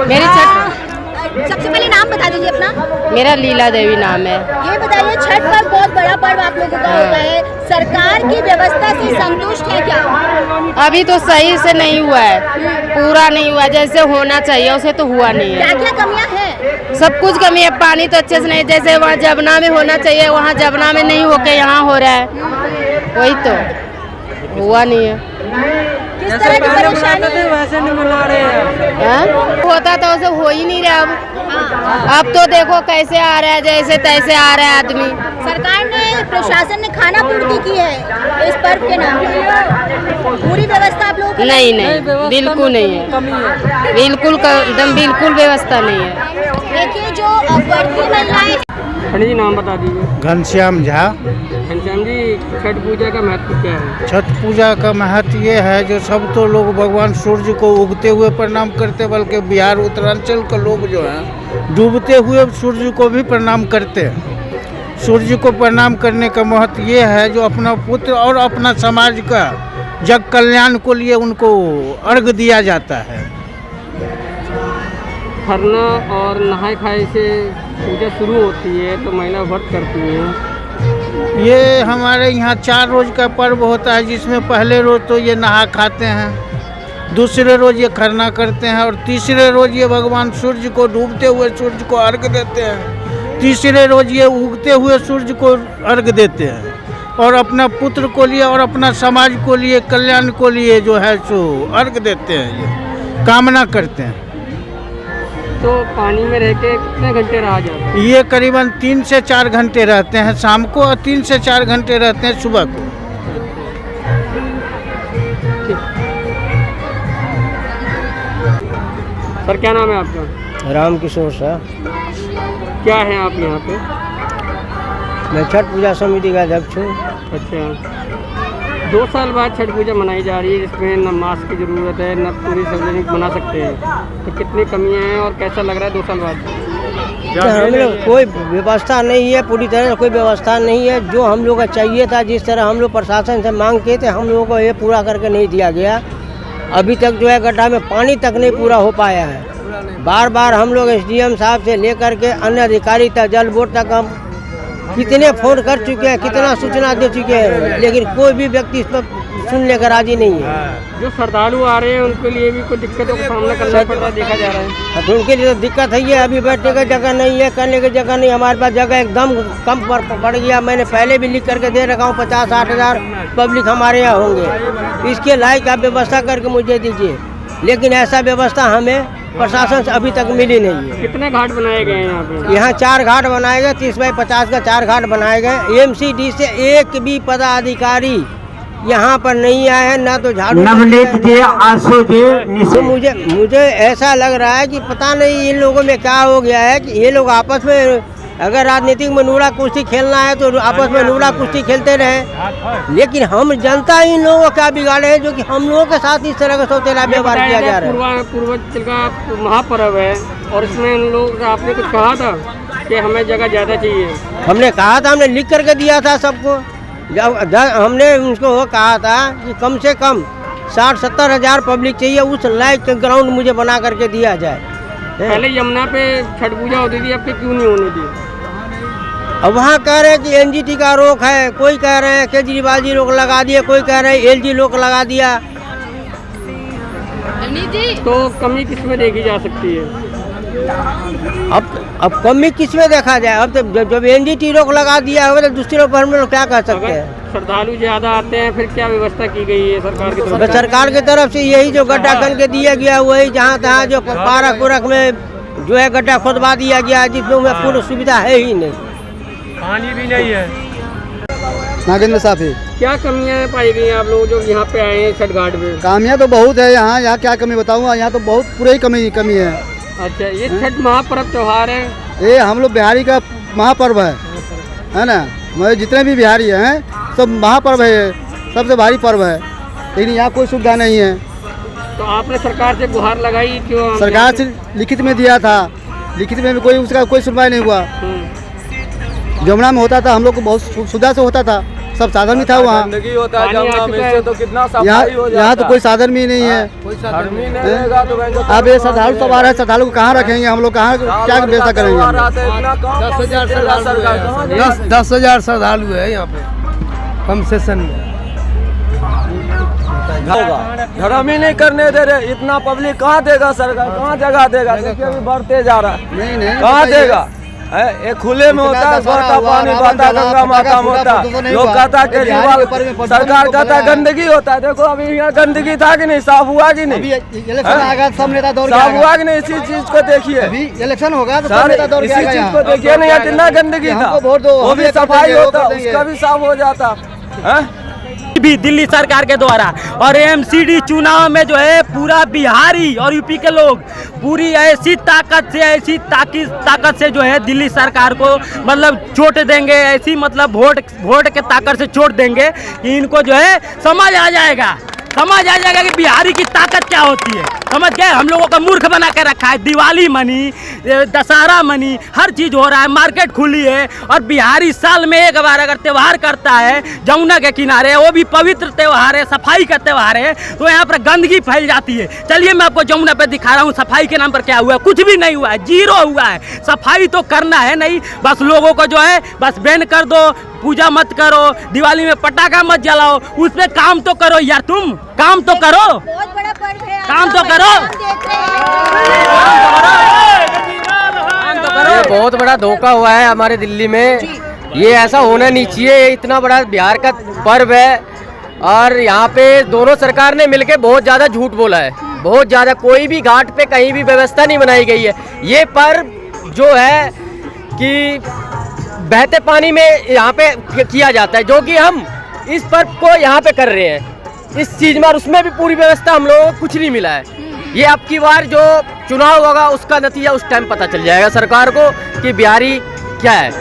मेरी छठ, सबसे पहले नाम बता दीजिए अपना। मेरा लीला देवी नाम है। ये बताइए, छठ पर्व बहुत बड़ा पर्व आप लोगों का होता है, सरकार की व्यवस्था से संतुष्ट है क्या? अभी तो सही से नहीं हुआ है, पूरा नहीं हुआ जैसे होना चाहिए उसे तो हुआ नहीं है। क्या क्या कमियां हैं? सब कुछ कमी है, पानी तो अच्छे से नहीं, जैसे वहाँ जबना में होना चाहिए वहाँ जबना में नहीं होके यहाँ हो रहा है, वही तो हुआ नहीं है। किस तरह की परेशानी है? वैसे नहीं मिला रहे हैं। होता तो उसे हो ही नहीं रहा अब तो देखो कैसे आ रहा है, जैसे तैसे आ रहा है आदमी। सरकार ने, प्रशासन ने खाना पूर्ति की है इस पर्व के नाम पर, पूरी व्यवस्था आप लोगों को? नहीं नहीं, बिल्कुल नहीं है, बिल्कुल एकदम बिल्कुल व्यवस्था नहीं है। देखिए जो वर्ती महिलाएं। पंडित जी नाम बता दीजिए। घनश्याम झा। घनश्याम जी, छठ पूजा का महत्व क्या है? छठ पूजा का महत्व ये है जो सब तो लोग भगवान सूर्य को उगते हुए प्रणाम करते, बल्कि बिहार उत्तरांचल के लोग जो हैं डूबते हुए सूर्य को भी प्रणाम करते हैं। सूर्य को प्रणाम करने का महत्व ये है जो अपना पुत्र और अपना समाज का जग कल्याण को लिए उनको अर्घ दिया जाता है। खरना और नहाय खाए से पूजा शुरू होती है तो महिला व्रत करती है। ये हमारे यहाँ 4 रोज का पर्व होता है, जिसमें पहले रोज तो ये नहा खाते हैं, दूसरे रोज ये खरना करते हैं और तीसरे रोज ये भगवान सूर्य को, डूबते हुए सूर्य को अर्घ देते हैं। तीसरे रोज ये उगते हुए सूर्य को अर्घ देते हैं और अपना पुत्र को लिए और अपना समाज को लिए, कल्याण को लिए जो है सो अर्घ देते हैं, ये कामना करते हैं। तो पानी में रह के कितने घंटे रहा जाता है? ये करीबन 3 से 4 घंटे रहते हैं शाम को और 3 से 4 घंटे रहते हैं सुबह को। सर क्या नाम है आपका? राम किशोर सर। क्या है आप यहाँ पे? मैं छठ पूजा समिति का अध्यक्ष हूँ। अच्छा, 2 साल बाद छठ पूजा मनाई जा रही है, जिसमें न मास्क की ज़रूरत है न पूरी सार्वजनिक मना सकते हैं, तो कितनी कमियां हैं और कैसा लग रहा है 2 साल बाद? हम लोग कोई व्यवस्था नहीं है, पूरी तरह से कोई व्यवस्था नहीं है। जो हम लोग का चाहिए था, जिस तरह हम लोग प्रशासन से मांग किए थे, हम लोगों को ये पूरा करके नहीं दिया गया। अभी तक जो है गड्ढा में पानी तक नहीं पूरा हो पाया है। बार बार हम लोग SDM साहब से लेकर के अन्य अधिकारी तक, जल बोर्ड तक हम कितने फोन कर चुके हैं, कितना सूचना दे चुके हैं, लेकिन कोई भी व्यक्ति इस पर सुनने का राजी नहीं है। जो श्रद्धालु आ रहे हैं उनके लिए भी कोई दिक्कतों का सामना करना पड़ रहा है, देखा जा रहा है। तो उनके लिए तो दिक्कत है, अभी बैठने की जगह नहीं है, करने की जगह नहीं। हमारे पास जगह एकदम कम पड़ गया। मैंने पहले भी लिख करके दे रखा हूँ 50-60 हज़ार पब्लिक हमारे यहाँ होंगे, इसके लायक आप व्यवस्था करके मुझे दीजिए। लेकिन ऐसा व्यवस्था हमें प्रशासन से अभी तक मिली नहीं है। कितने घाट बनाए गए हैं यहाँ पे? यहाँ 4 घाट बनाए गए, 30 बाई 50 का 4 घाट बनाए गए। MCD से एक भी पदाधिकारी यहाँ पर नहीं आए हैं, ना तो झाड़ू। तो मुझे ऐसा लग रहा है कि पता नहीं इन लोगों में क्या हो गया है कि ये लोग आपस में, अगर राजनीतिक में नूरा कुश्ती खेलना है तो आपस में नूरा कुश्ती खेलते रहे, लेकिन हम जनता इन लोगों को क्या बिगाड़े हैं जो कि हम लोगों के साथ इस तरह का सौतेला व्यवहार किया जा रहा है। पूर्वांचल का महापर्व है और इसमें उन लोगों से आपने कुछ कहा था कि हमें जगह ज़्यादा चाहिए? हमने कहा था, हमने लिख करके दिया था सबको। जब हमने उनको वो कहा था कि कम से कम 60-70 हज़ार पब्लिक चाहिए, उस लायक ग्राउंड मुझे बना करके दिया जाए। पहले यमुना पे छठ पूजा होती थी, अब क्यों नहीं होने दी? अब वहाँ कह रहे हैं कि NGT का रोक है, कोई कह रहे हैं केजरीवाल जी रोक लगा दिए, कोई कह रहे हैं LG रोक लगा दिया। तो कमी किसमें देखी जा सकती है? अब कमी किसमें देखा जाए? अब तो जब NGT रोक लगा दिया होगा तो दूसरे पर हम लोग क्या कर सकते हैं? श्रद्धालु ज्यादा आते हैं, फिर क्या व्यवस्था की गई है सरकार की तरफ? सरकार की तरफ से यही जो गड्ढा खन के दिया गया, वही जहाँ तहाँ जो पारक में जो है गड्ढा खोदवा दिया गया, जिसमें पूर्ण सुविधा है ही नहीं, पानी भी नहीं है। नागेंद्र साफी। क्या कमियां पाई गई आप लोग जो यहाँ पे आए हैं छठ घाट पे? कामियाँ तो बहुत है यहाँ क्या कमी बताऊँगा, यहाँ तो बहुत पूरे ही कमी है। अच्छा, ये छठ महापर्व त्योहार है, ये हम लोग बिहारी का महापर्व है ना। मैं जितने भी बिहारी हैं सब महापर्व है, सबसे भारी पर्व है, लेकिन यहाँ कोई सुविधा नहीं है। तो आपने सरकार से गुहार लगाई क्यों? सरकार से लिखित में दिया था, लिखित में भी उसका कोई सुनवाई नहीं हुआ। जमुना में होता था, हम लोग को बहुत सुविधा से होता था, सब साधन भी था वहाँ। गंदगी होता है पानी आ जमुना चुका में है। से तो कितना सफाई हो जाता यहाँ तो कोई साधन भी नहीं है। आदमी नहीं रहेगा तो भाई अब ये श्रद्धालु सब आ रहे हैं, श्रद्धालु को कहाँ रखेंगे हम लोग, कहाँ क्या व्यवस्था करेंगे हम लोग? 10,000 श्रद्धालु है यहाँ पे कम सेशन में। धर्म ही नहीं करने दे रहे, इतना पब्लिक कहाँ देगा सरकार, कहाँ जगह देगा? देखिए अभी बढ़ते जा रहा है, नहीं कहाँ देगा? ये खुले में होता है, बहता पानी बहता, गंगा माता में होता है। लोग कहता केजरीवाल सरकार कहता गंदगी होता है। देखो अभी यहाँ गंदगी था कि नहीं, साफ हुआ कि नहीं? सब नेता दौड़ साफ हुआ कि नहीं? इसी चीज को देखिए, अभी इलेक्शन होगा तो सब सर नेता दौड़ के इसी आएगा चीज यहाँ। को देखिए ना, यहाँ कितना गंदगी था, हमको वोट दो, वो हम भी ये कर सफाई देंगे, वो होता, कर देंगे। उसका भी साफ हो जाता है। भी दिल्ली सरकार के द्वारा और एमसीडी चुनाव में जो है पूरा बिहारी और यूपी के लोग पूरी ऐसी ताकत से जो है दिल्ली सरकार को मतलब चोट देंगे, ऐसी मतलब वोट के ताकत से चोट देंगे कि इनको जो है समझ आ जाएगा कि बिहारी की ताकत क्या होती है। समझ गए? हम लोगों का मूर्ख बना के रखा है। दिवाली मनी, दशहरा मनी, हर चीज हो रहा है, मार्केट खुली है और बिहारी साल में एक बार अगर त्यौहार करता है जमुना के किनारे, वो भी पवित्र त्यौहार है, सफाई का त्यौहार है, तो यहाँ पर गंदगी फैल जाती है। चलिए मैं आपको जमुना पे दिखा रहा हूँ सफाई के नाम पर क्या हुआ है। कुछ भी नहीं हुआ है, जीरो हुआ है। सफाई तो करना है नहीं, बस लोगों को जो है बस बैन कर दो, पूजा मत करो, दिवाली में पटाखा मत जलाओ, उस पे काम तो करो यार, तुम काम तो करो, बहुत बड़ा पर्व है, काम तो करो। ये बहुत बड़ा धोखा हुआ है हमारे दिल्ली में, ये ऐसा होना नहीं चाहिए। ये इतना बड़ा बिहार का पर्व है और यहाँ पे दोनों सरकार ने मिलके बहुत ज़्यादा झूठ बोला है, बहुत ज़्यादा। कोई भी घाट पे कहीं भी व्यवस्था नहीं बनाई गई है। ये पर्व जो है कि बहते पानी में यहाँ पे किया जाता है, जो कि हम इस पर्व को यहाँ पे कर रहे हैं इस चीज़ में, और उसमें भी पूरी व्यवस्था हम लोगों को कुछ नहीं मिला है। ये अब की बार जो चुनाव होगा उसका नतीजा उस टाइम पता चल जाएगा सरकार को कि बिहारी क्या है।